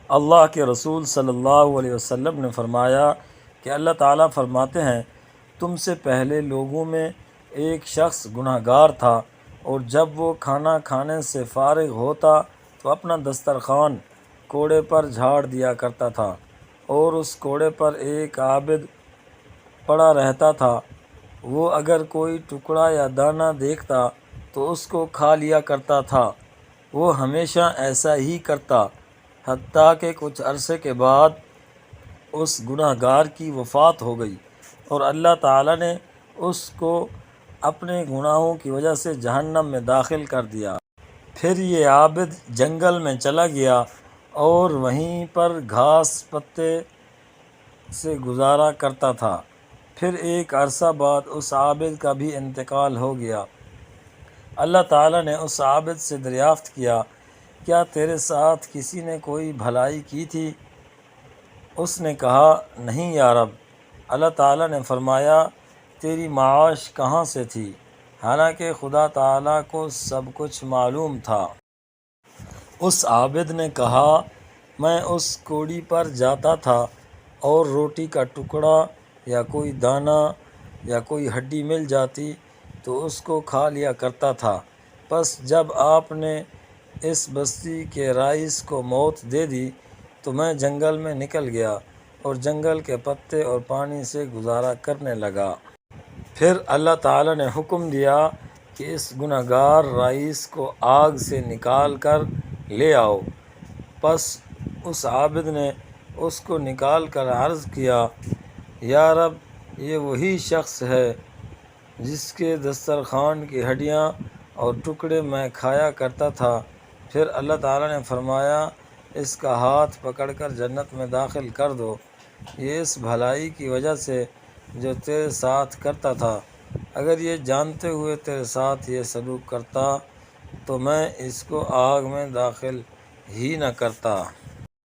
اللہ کے رسول صلی اللہ علیہ وسلم نے فرمایا کہ اللہ تعالیٰ فرماتے ہیں، تم سے پہلے لوگوں میں ایک شخص گناہ گار تھا، اور جب وہ کھانا کھانے سے فارغ ہوتا تو اپنا دسترخوان کوڑے پر جھاڑ دیا کرتا تھا، اور اس کوڑے پر ایک عابد پڑا رہتا تھا۔ وہ اگر کوئی ٹکڑا یا دانہ دیکھتا تو اس کو کھا لیا کرتا تھا۔ وہ ہمیشہ ایسا ہی کرتا، حتیٰ کہ کچھ عرصے کے بعد اس گناہ گار کی وفات ہو گئی، اور اللہ تعالیٰ نے اس کو اپنے گناہوں کی وجہ سے جہنم میں داخل کر دیا۔ پھر یہ عابد جنگل میں چلا گیا اور وہیں پر گھاس پتے سے گزارا کرتا تھا۔ پھر ایک عرصہ بعد اس عابد کا بھی انتقال ہو گیا۔ اللہ تعالیٰ نے اس عابد سے دریافت کیا، کیا تیرے ساتھ کسی نے کوئی بھلائی کی تھی؟ اس نے کہا، نہیں یا رب۔ اللہ تعالیٰ نے فرمایا، تیری معاش کہاں سے تھی؟ حالانکہ خدا تعالیٰ کو سب کچھ معلوم تھا۔ اس عابد نے کہا، میں اس کوڑی پر جاتا تھا اور روٹی کا ٹکڑا یا کوئی دانہ یا کوئی ہڈی مل جاتی تو اس کو کھا لیا کرتا تھا۔ پس جب آپ نے اس بستی کے رئیس کو موت دے دی تو میں جنگل میں نکل گیا اور جنگل کے پتے اور پانی سے گزارا کرنے لگا۔ پھر اللہ تعالیٰ نے حکم دیا کہ اس گناہ گار رئیس کو آگ سے نکال کر لے آؤ۔ پس اس عابد نے اس کو نکال کر عرض کیا، یا رب، یہ وہی شخص ہے جس کے دسترخوان کی ہڈیاں اور ٹکڑے میں کھایا کرتا تھا۔ پھر اللہ تعالیٰ نے فرمایا، اس کا ہاتھ پکڑ کر جنت میں داخل کر دو، یہ اس بھلائی کی وجہ سے جو تیرے ساتھ کرتا تھا۔ اگر یہ جانتے ہوئے تیرے ساتھ یہ سلوک کرتا تو میں اس کو آگ میں داخل ہی نہ کرتا۔